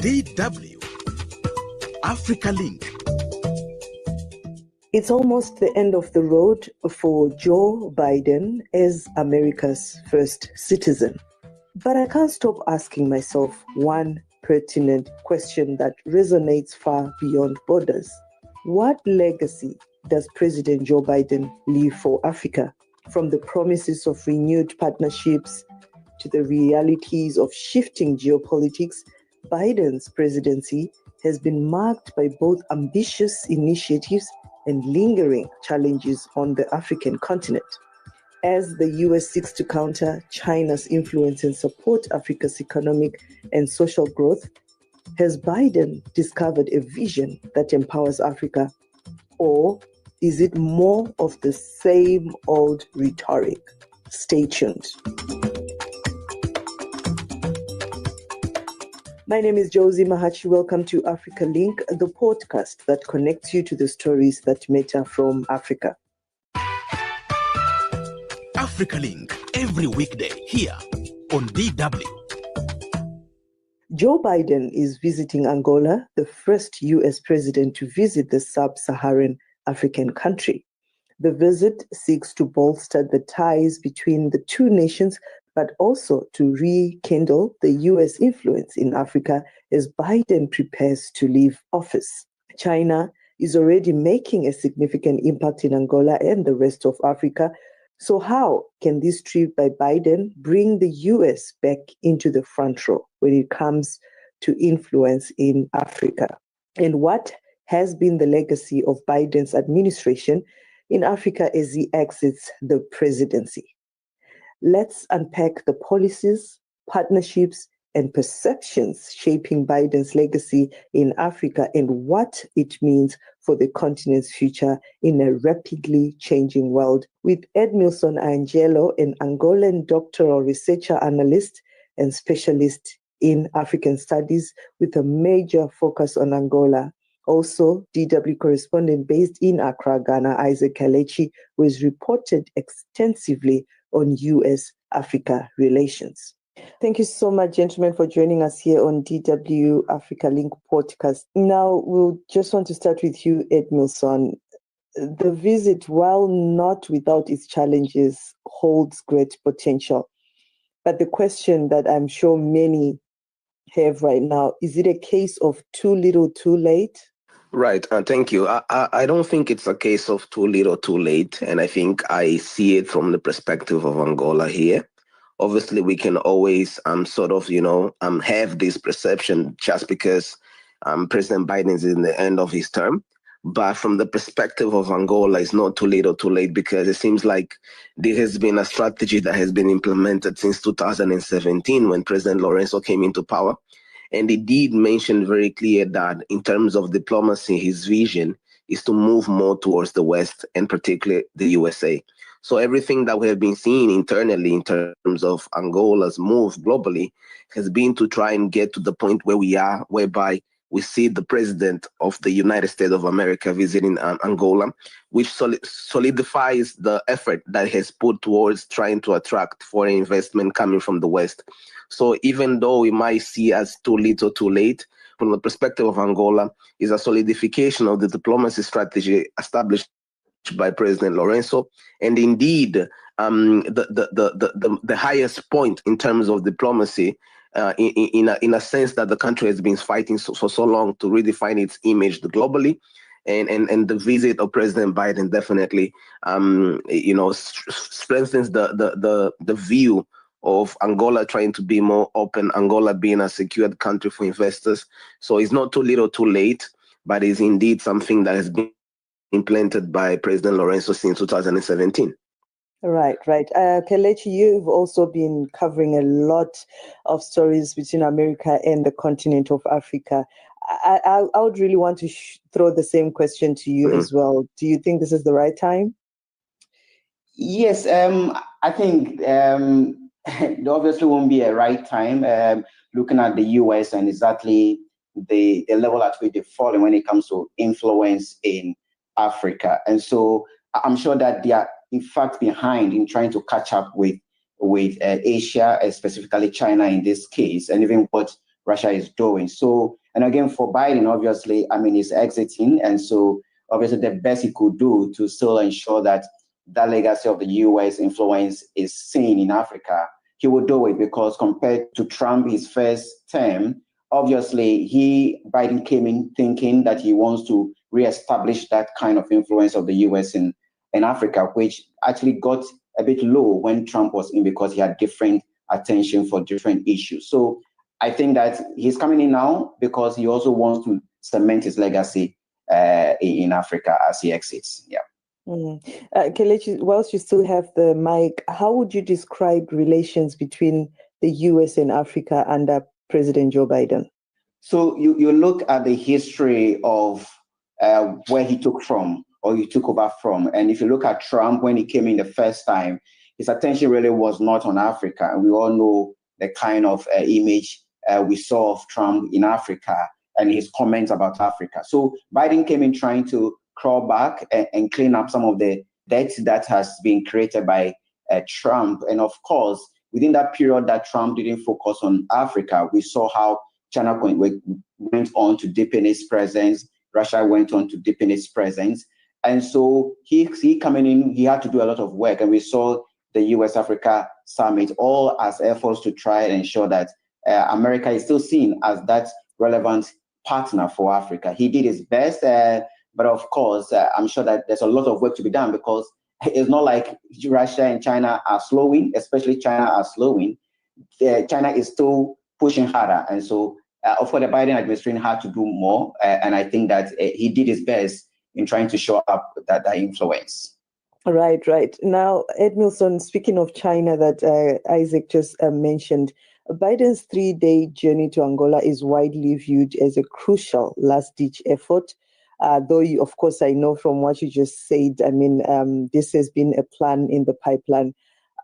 DW AfricaLink. It's almost the end of the road for Joe Biden as America's first citizen. But I can't stop asking myself one pertinent question that resonates far beyond borders. What legacy does President Joe Biden leave for Africa? From the promises of renewed partnerships to the realities of shifting geopolitics, Biden's presidency has been marked by both ambitious initiatives and lingering challenges on the African continent. As the US seeks to counter China's influence and support Africa's economic and social growth, has Biden discovered a vision that empowers Africa? Or is it more of the same old rhetoric? Stay tuned. My name is Josey Mahachi. Welcome to AfricaLink, the podcast that connects you to the stories that matter from Africa. AfricaLink, every weekday here on DW. Joe Biden is visiting Angola, the first US president to visit the sub-Saharan African country. The visit seeks to bolster the ties between the two nations, but also to rekindle the US influence in Africa as Biden prepares to leave office. China is already making a significant impact in Angola and the rest of Africa. So how can this trip by Biden bring the US back into the front row when it comes to influence in Africa? And what has been the legacy of Biden's administration in Africa as he exits the presidency? Let's unpack the policies, partnerships, and perceptions shaping Biden's legacy in Africa and what it means for the continent's future in a rapidly changing world. With Edmilson Angelo, an Angolan doctoral researcher, analyst, and specialist in African studies with a major focus on Angola. Also, DW correspondent based in Accra, Ghana, Kaledzi, who has reported extensively on US-Africa relations. Thank you so much, gentlemen, for joining us here on DW AfricaLink podcast. Now, we'll just want to start with you, Edmilson. The visit, while not without its challenges, holds great potential. But the question that I'm sure many have right now, is it a case of too little, too late? Right. Thank you. I don't think it's a case of too little, too late. And I think I see it from the perspective of Angola here. Obviously, we can always have this perception just because President Biden is in the end of his term. But from the perspective of Angola, it's not too little, too late, because it seems like this has been a strategy that has been implemented since 2017 when President Lorenzo came into power. And he did mention very clear that in terms of diplomacy, his vision is to move more towards the West and particularly the USA. So everything that we have been seeing internally in terms of Angola's move globally has been to try and get to the point where we are, whereby we see the president of the United States of America visiting Angola, which solidifies the effort that he has put towards trying to attract foreign investment coming from the West. So even though we might see as too little, too late, from the perspective of Angola, is a solidification of the diplomacy strategy established by President Lorenzo, and indeed the highest point in terms of diplomacy, in a sense that the country has been fighting for so long to redefine its image globally. And the visit of President Biden definitely strengthens the view of Angola trying to be more open, Angola being a secured country for investors. So it's not too little, too late, but it's indeed something that has been implemented by President Lorenzo since 2017. Right. Kaledzi, you've also been covering a lot of stories between America and the continent of Africa. I would really want to throw the same question to you as well. Do you think this is the right time? Yes, I think there obviously won't be a right time looking at the US and exactly the level at which they fall when it comes to influence in Africa. And so I'm sure that they are in fact behind in trying to catch up with Asia, specifically China in this case, and even what Russia is doing. So, and again, for Biden, obviously, I mean, he's exiting. And so obviously the best he could do to still ensure that that legacy of the US influence is seen in Africa, he would do it, because compared to Trump, his first term, obviously Biden came in thinking that he wants to reestablish that kind of influence of the US in Africa, which actually got a bit low when Trump was in, because he had different attention for different issues. So I think that he's coming in now because he also wants to cement his legacy in Africa as he exits. Yeah. Kaledzi, whilst you still have the mic, how would you describe relations between the US and Africa under President Joe Biden? So you look at the history of where he took from, or he took over from. And if you look at Trump, when he came in the first time, his attention really was not on Africa. And we all know the kind of image we saw of Trump in Africa and his comments about Africa. So Biden came in trying to crawl back and clean up some of the debt that has been created by Trump. And of course, within that period that Trump didn't focus on Africa, we saw how China went on to deepen its presence. Russia went on to deepen its presence. And so he coming in, he had to do a lot of work. And we saw the US-Africa summit all as efforts to try and ensure that America is still seen as that relevant partner for Africa. He did his best, but of course, I'm sure that there's a lot of work to be done, because it's not like Russia and China are slowing, especially China are slowing. China is still pushing harder. And so, of course, the Biden administration had to do more. And I think that he did his best in trying to show up that influence. Right. Now, Edmilson, speaking of China that Isaac just mentioned, Biden's 3-day journey to Angola is widely viewed as a crucial last-ditch effort. Though, of course, I know from what you just said, I mean, this has been a plan in the pipeline.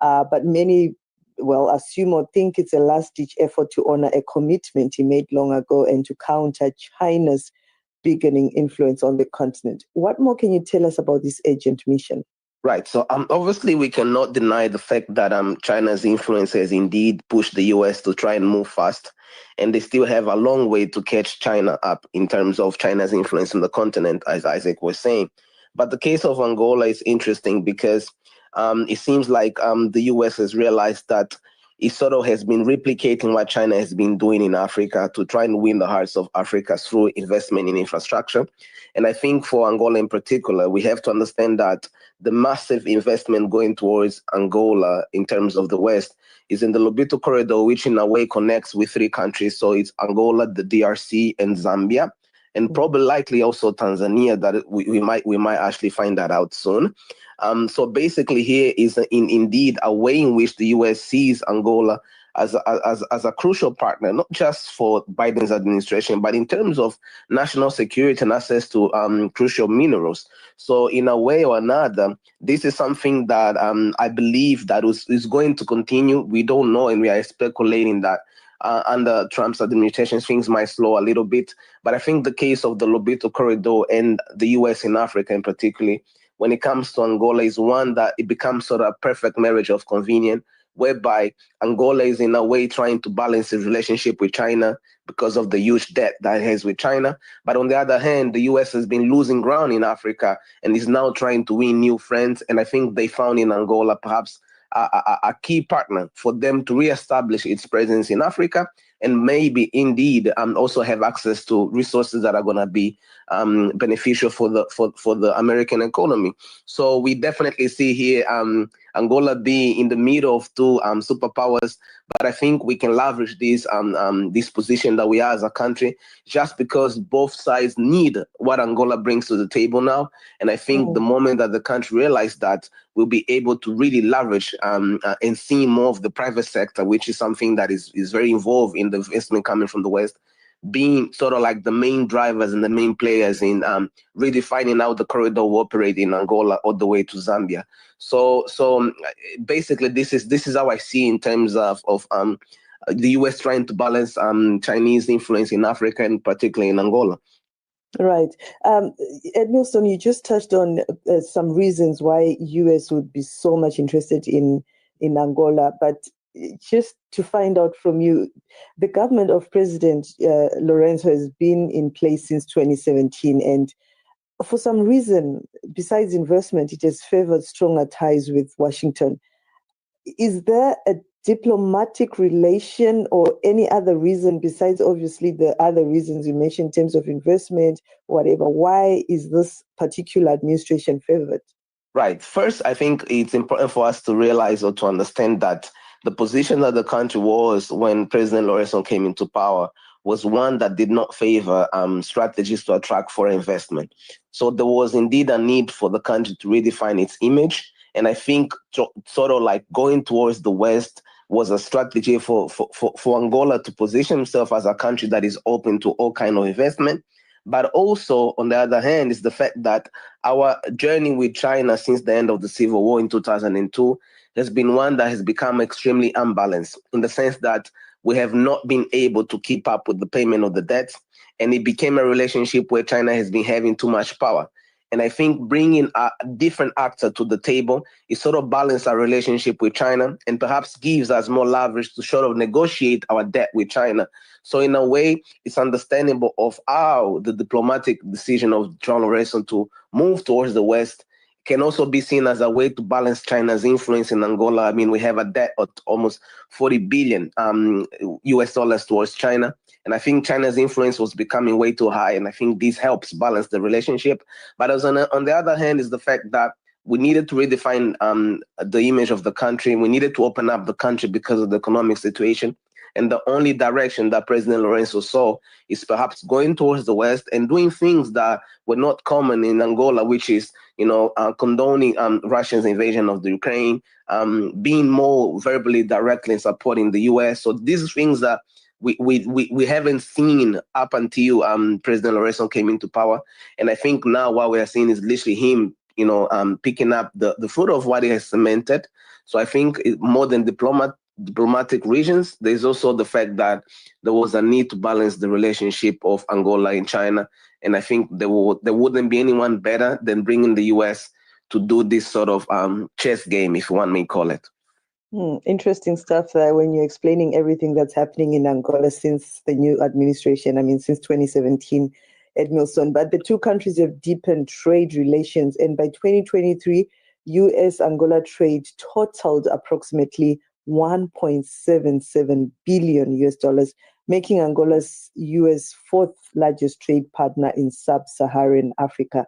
But many, assume or think it's a last-ditch effort to honor a commitment he made long ago and to counter China's beginning influence on the continent. What more can you tell us about this urgent mission? Right. So obviously, we cannot deny the fact that China's influence has indeed pushed the US to try and move fast. And they still have a long way to catch China up in terms of China's influence on the continent, as Isaac was saying. But the case of Angola is interesting because it seems like the US has realized that it sort of has been replicating what China has been doing in Africa to try and win the hearts of Africa through investment in infrastructure. And I think for Angola in particular, we have to understand that the massive investment going towards Angola in terms of the West is in the Lobito corridor, which in a way connects with 3 countries. So it's Angola, the DRC, and Zambia, and probably likely also Tanzania. That we might actually find that out soon. So basically, here is indeed a way in which the US sees Angola as a crucial partner, not just for Biden's administration, but in terms of national security and access to crucial minerals. So in a way or another, this is something that I believe that is going to continue. We don't know, and we are speculating that under Trump's administration, things might slow a little bit. But I think the case of the Lobito corridor and the US in Africa in particular, when it comes to Angola, is one that it becomes sort of a perfect marriage of convenience, whereby Angola is in a way trying to balance its relationship with China because of the huge debt that it has with China. But on the other hand, the US has been losing ground in Africa and is now trying to win new friends. And I think they found in Angola perhaps a key partner for them to reestablish its presence in Africa and maybe indeed also have access to resources that are going to be beneficial for the American economy. So we definitely see here Angola being in the middle of 2 superpowers, but I think we can leverage this position that we are as a country just because both sides need what Angola brings to the table now. And I think the moment that the country realizes that, we'll be able to really leverage and see more of the private sector, which is something that is very involved in the investment coming from the West, being sort of like the main drivers and the main players in redefining how the corridor will operate in Angola all the way to Zambia. So basically, this is how I see in terms of the US trying to balance Chinese influence in Africa and particularly in Angola. Right. Edmilson, you just touched on some reasons why US would be so much interested in Angola, but just to find out from you, the government of President Lorenzo has been in place since 2017, and for some reason, besides investment, it has favored stronger ties with Washington. Is there a diplomatic relation or any other reason besides obviously the other reasons you mentioned in terms of investment, whatever? Why is this particular administration favored? Right. First, I think it's important for us to realize or to understand that the position that the country was when President Lorenzo came into power was one that did not favor strategies to attract foreign investment. So there was indeed a need for the country to redefine its image. And I think sort of like going towards the West was a strategy for Angola to position himself as a country that is open to all kind of investment. But also, on the other hand, is the fact that our journey with China since the end of the Civil War in 2002 has been one that has become extremely unbalanced in the sense that we have not been able to keep up with the payment of the debts. And it became a relationship where China has been having too much power. And I think bringing a different actor to the table is sort of balance our relationship with China and perhaps gives us more leverage to sort of negotiate our debt with China. So in a way, it's understandable of how the diplomatic decision of John Lorenzo to move towards the West can also be seen as a way to balance China's influence in Angola. I mean, we have a debt of almost 40 billion US dollars towards China. And I think China's influence was becoming way too high. And I think this helps balance the relationship. But on the other hand is the fact that we needed to redefine the image of the country. We needed to open up the country because of the economic situation. And the only direction that President Lorenzo saw is perhaps going towards the West and doing things that were not common in Angola, which is, condoning Russia's invasion of the Ukraine, being more verbally directly in supporting the U.S. So these things that we haven't seen up until President Lorenzo came into power. And I think now what we are seeing is literally him, picking up the fruit of what he has cemented. So I think more than diplomatic reasons, there's also the fact that there was a need to balance the relationship of Angola and China. And I think there wouldn't be anyone better than bringing the U.S. to do this sort of chess game, if one may call it. Interesting stuff when you're explaining everything that's happening in Angola since the new administration, since 2017, Edmilson. But the two countries have deepened trade relations. And by 2023, U.S.-Angola trade totaled approximately $1.77 billion US dollars, making Angola's U.S. fourth largest trade partner in sub-Saharan Africa.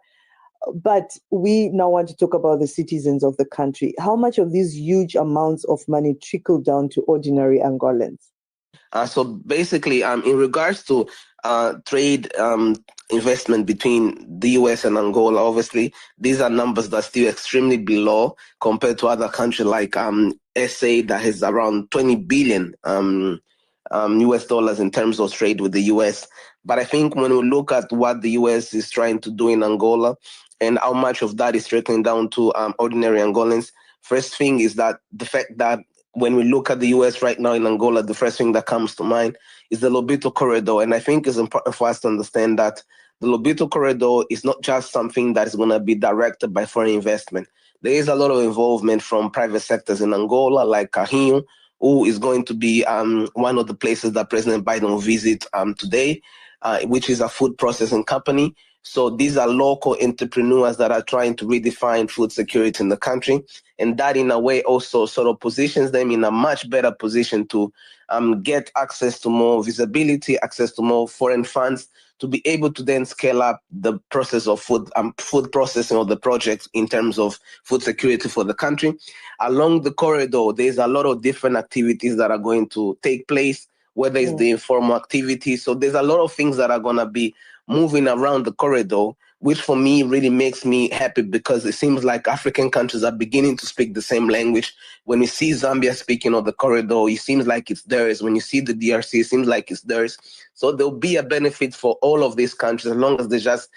But we now want to talk about the citizens of the country. How much of these huge amounts of money trickle down to ordinary Angolans? So basically, in regards to trade investment between the US and Angola, obviously, these are numbers that are still extremely below compared to other countries like SA that has around 20 billion US dollars in terms of trade with the US. But I think when we look at what the US is trying to do in Angola and how much of that is trickling down to ordinary Angolans, first thing is that the fact that when we look at the US right now in Angola, the first thing that comes to mind is the Lobito corridor. And I think it's important for us to understand that the Lobito corridor is not just something that is going to be directed by foreign investment. There is a lot of involvement from private sectors in Angola, like Carrinho, who is going to be one of the places that President Biden will visit today, which is a food processing company. So these are local entrepreneurs that are trying to redefine food security in the country. And that in a way also sort of positions them in a much better position to get access to more visibility, access to more foreign funds, to be able to then scale up the process of food processing of the project in terms of food security for the country. Along the corridor, there's a lot of different activities that are going to take place, whether it's the informal activities. So there's a lot of things that are going to be moving around the corridor, which for me really makes me happy because it seems like African countries are beginning to speak the same language. When you see Zambia speaking of the corridor, it seems like it's theirs. When you see the DRC, it seems like it's theirs. So there'll be a benefit for all of these countries as long as they just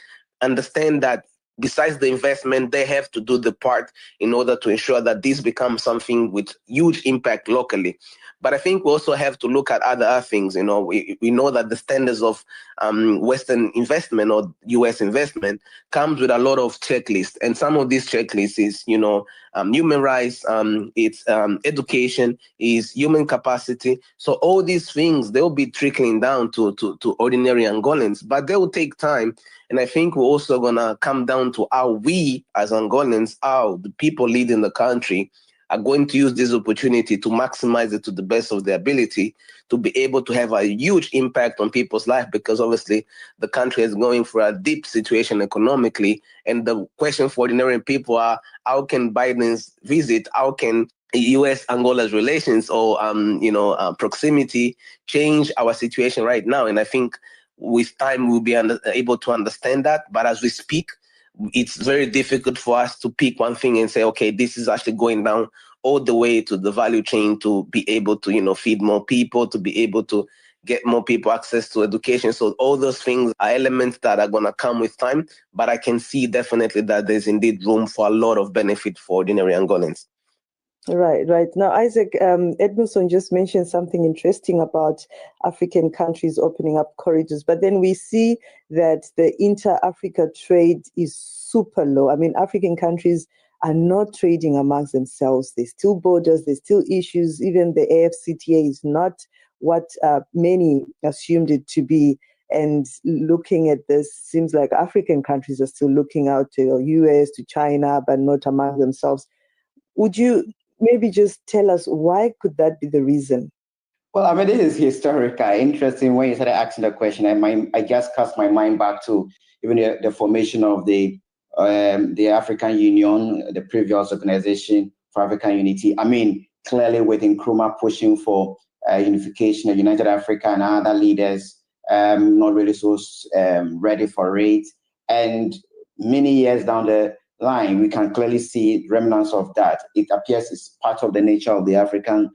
understand that besides the investment, they have to do the part in order to ensure that this becomes something with huge impact locally. But I think we also have to look at other things. We know that the standards of Western investment or U.S. investment comes with a lot of checklists, and some of these checklists is, human rights, it's education, is human capacity. So all these things, they'll be trickling down to ordinary Angolans, but they will take time. And I think we're also going to come down to how we as Angolans, how the people leading the country are going to use this opportunity to maximize it to the best of their ability to be able to have a huge impact on people's life, because obviously the country is going through a deep situation economically. And the question for ordinary people are, how can Biden's visit, how can U.S.-Angola's relations or, proximity change our situation right now? And I think with time we'll be able to understand that. But as we speak, it's very difficult for us to pick one thing and say, okay, this is actually going down all the way to the value chain to be able to, feed more people, to be able to get more people access to education. So all those things are elements that are going to come with time. But I can see definitely that there's indeed room for a lot of benefit for ordinary Angolans. Right. Now, Isaac, Edmilson just mentioned something interesting about African countries opening up corridors, but then we see that the inter-Africa trade is super low. I mean, African countries are not trading amongst themselves. There's still borders, there's still issues. Even the AfCTA is not what many assumed it to be. And looking at this, seems like African countries are still looking out to US, to China, but not among themselves. Would you maybe just tell us why could that be the reason? Well, I mean, this is historical. Interesting when you started asking the question. I just cast my mind back to even the formation of the African Union, the previous Organization for African Unity. I mean, clearly with Nkrumah pushing for unification of United Africa and other leaders not really so ready for it. And many years down the line, we can clearly see remnants of that. It appears it's part of the nature of the African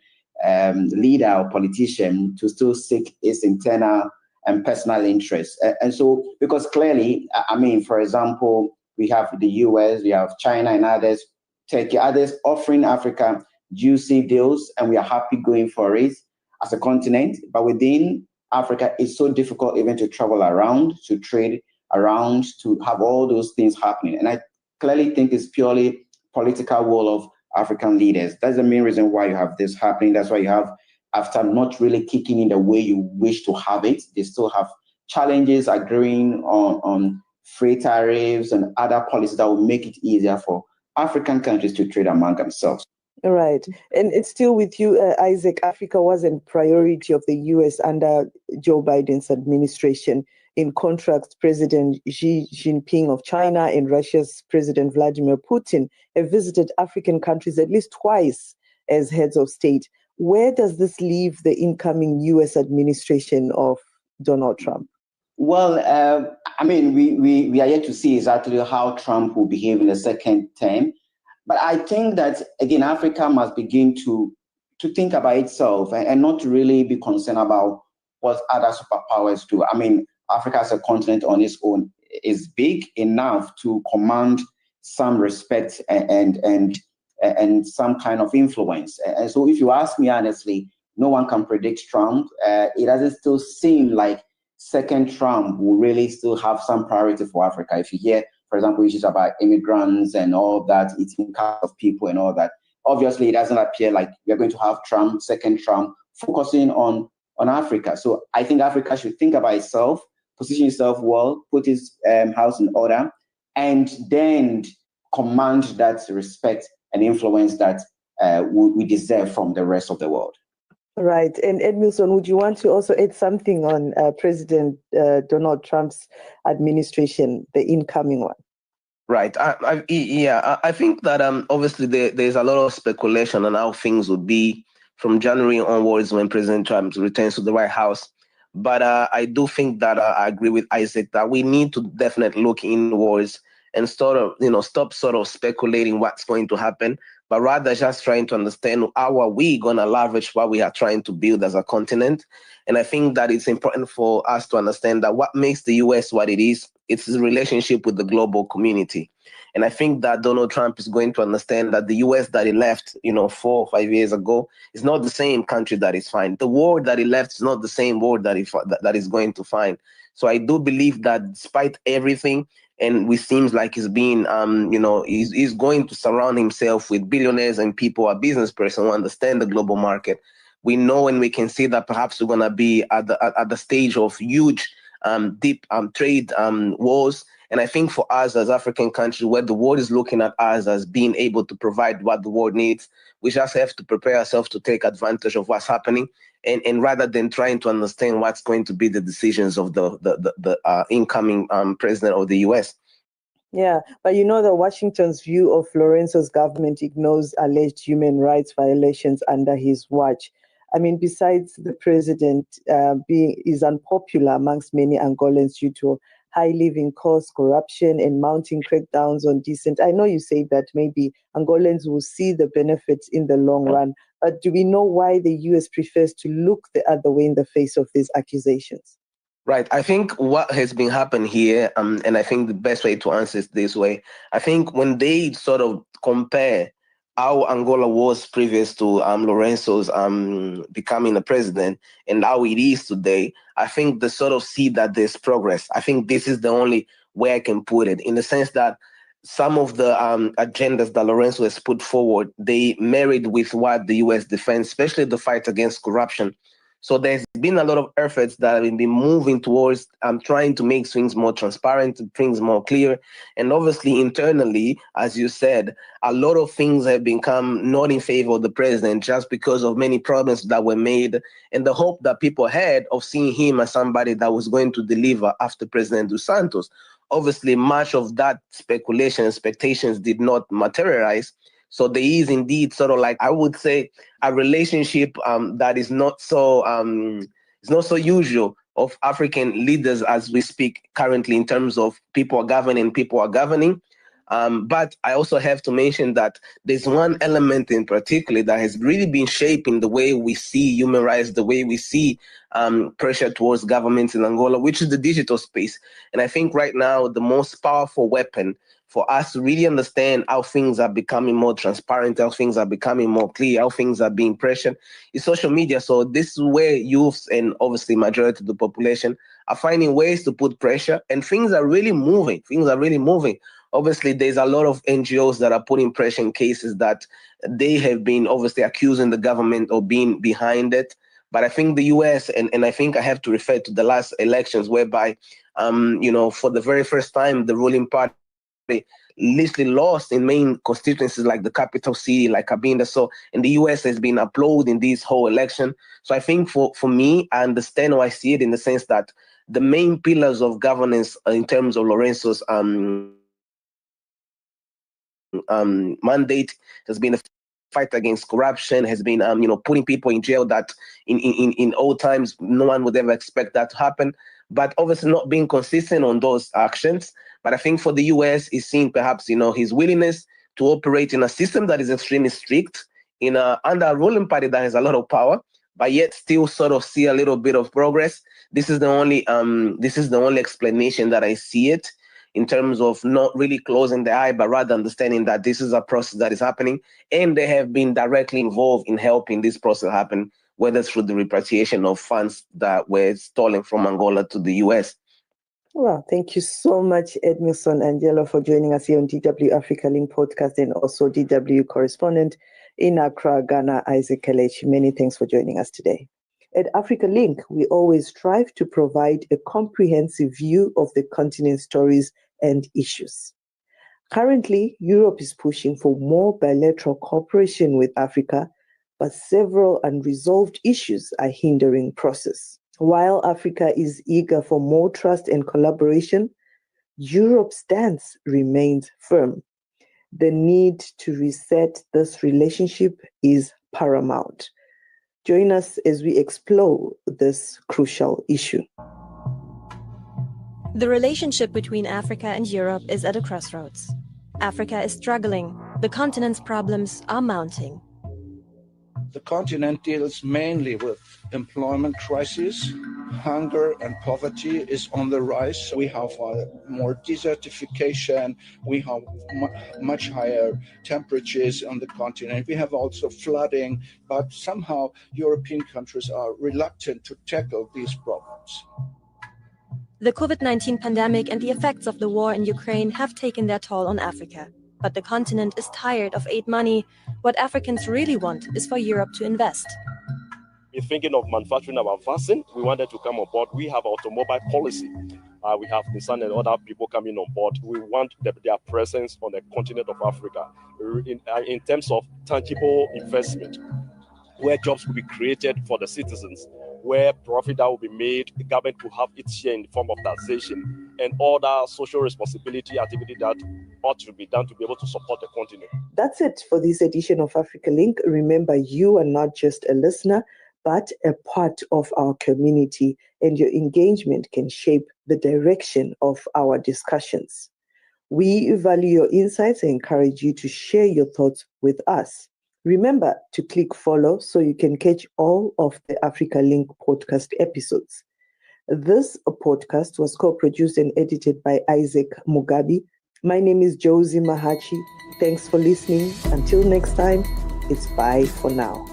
leader or politician to still seek its internal and personal interests. And so, because clearly, I mean, for example, we have the US, we have China and others, Turkey, others offering Africa juicy deals, and we are happy going for it as a continent. But within Africa, it's so difficult even to travel around, to trade around, to have all those things happening. And I clearly think it's purely political will of African leaders. That's the main reason why you have this happening. That's why you have, after not really kicking in the way you wish to have it, they still have challenges agreeing on free tariffs and other policies that will make it easier for African countries to trade among themselves. Right. And it's still with you, Isaac. Africa wasn't priority of the US under Joe Biden's administration. In contrast, President Xi Jinping of China and Russia's President Vladimir Putin have visited African countries at least twice as heads of state. Where does this leave the incoming US administration of Donald Trump? Well, I mean, we are yet to see exactly how Trump will behave in the second term. But I think that, again, Africa must begin to think about itself and not really be concerned about what other superpowers do. I mean, Africa as a continent on its own is big enough to command some respect and some kind of influence. And so if you ask me honestly, no one can predict Trump. It doesn't still seem like second Trump will really still have some priority for Africa. If you hear, for example, issues about immigrants and all that, eating caste of people and all that, obviously it doesn't appear like we're going to have Trump, second Trump, focusing on Africa. So I think Africa should think about itself, position itself well, put its house in order, and then command that respect and influence that we deserve from the rest of the world. Right. And Edmilson, would you want to also add something on President Donald Trump's administration, the incoming one? Right. I think that obviously there's a lot of speculation on how things will be from January onwards when President Trump returns to the White House. But I do think that I agree with Isaac that we need to definitely look inwards and stop sort of speculating what's going to happen, but rather just trying to understand how are we going to leverage what we are trying to build as a continent. And I think that it's important for us to understand that what makes the US what it is, it's the relationship with the global community. And I think that Donald Trump is going to understand that the US that he left, 4 or 5 years ago, is not the same country that he's fine. The world that he left is not the same world that he's going to find. So I do believe that despite everything, and it seems like he's being, he's going to surround himself with billionaires and people, a business person who understand the global market. We know and we can see that perhaps we're going to be at the stage of huge, deep trade wars. And I think for us as African countries, where the world is looking at us as being able to provide what the world needs, we just have to prepare ourselves to take advantage of what's happening. And rather than trying to understand what's going to be the decisions of the incoming president of the US. Yeah, but that Washington's view of Lorenzo's government ignores alleged human rights violations under his watch. I mean, besides the president is unpopular amongst many Angolans due to high living costs, corruption, and mounting crackdowns on dissent. I know you say that maybe Angolans will see the benefits in the long run, but do we know why the US prefers to look the other way in the face of these accusations? Right. I think what has been happening here, and I think the best way to answer is this way. I think when they sort of compare how Angola was previous to Lorenzo's becoming a president and how it is today, I think they sort of see that there's progress. I think this is the only way I can put it, in the sense that some of the agendas that Lorenzo has put forward, they married with what the US defends, especially the fight against corruption. So there's been a lot of efforts that have been moving towards trying to make things more transparent, things more clear. And obviously internally, as you said, a lot of things have become not in favor of the president just because of many problems that were made and the hope that people had of seeing him as somebody that was going to deliver after President Dos Santos. Obviously, much of that speculation, expectations did not materialize. So there is indeed sort of like, I would say, a relationship that is not so usual of African leaders as we speak currently, in terms of people are governing, people are governing. But I also have to mention that there's one element in particular that has really been shaping the way we see human rights, the way we see pressure towards governments in Angola, which is the digital space. And I think right now the most powerful weapon for us to really understand how things are becoming more transparent, how things are becoming more clear, how things are being pressured, is social media. So this is where youths and obviously majority of the population are finding ways to put pressure, and things are really moving. Obviously, there's a lot of NGOs that are putting pressure in cases that they have been obviously accusing the government of being behind it. But I think the US, and I think I have to refer to the last elections, whereby, for the very first time, the ruling party literally lost in main constituencies like the capital city, like Cabinda. So, and the US has been uploading this whole election. So I think for me, I understand how I see it, in the sense that the main pillars of governance in terms of Lorenzo's mandate has been a fight against corruption, has been putting people in jail that in old times no one would ever expect that to happen, but obviously not being consistent on those actions. But I think for the US is seeing perhaps his willingness to operate in a system that is extremely strict, under a ruling party that has a lot of power, but yet still sort of see a little bit of progress. This is the only explanation that I see it, in terms of not really closing the eye, but rather understanding that this is a process that is happening, and they have been directly involved in helping this process happen, whether through the repatriation of funds that were stolen from Angola to the US. Well, thank you so much, Edmilson Angelo, for joining us here on DW AfricaLink podcast, and also DW correspondent in Accra, Ghana, Isaac Kaledzi. Many thanks for joining us today. At AfricaLink, we always strive to provide a comprehensive view of the continent's stories and issues. Currently, Europe is pushing for more bilateral cooperation with Africa, but several unresolved issues are hindering process. While Africa is eager for more trust and collaboration, Europe's stance remains firm. The need to reset this relationship is paramount. Join us as we explore this crucial issue. The relationship between Africa and Europe is at a crossroads. Africa is struggling. The continent's problems are mounting. The continent deals mainly with employment crisis. Hunger and poverty is on the rise. We have more desertification. We have much higher temperatures on the continent. We have also flooding, but somehow European countries are reluctant to tackle these problems. The COVID-19 pandemic and the effects of the war in Ukraine have taken their toll on Africa. But the continent is tired of aid money. What Africans really want is for Europe to invest. We're thinking of manufacturing our vaccine. We wanted to come on board. We have automobile policy. We have Nissan and other people coming on board. We want their presence on the continent of Africa in terms of tangible investment, where jobs will be created for the citizens, where profit that will be made, the government will have its share in the form of taxation and other social responsibility activity that ought to be done to be able to support the continent. That's it for this edition of AfricaLink. Remember, you are not just a listener, but a part of our community, and your engagement can shape the direction of our discussions. We value your insights and encourage you to share your thoughts with us. Remember to click follow so you can catch all of the AfricaLink podcast episodes. This podcast was co-produced and edited by Isaac Mugabi. My name is Josey Mahachi. Thanks for listening. Until next time, it's bye for now.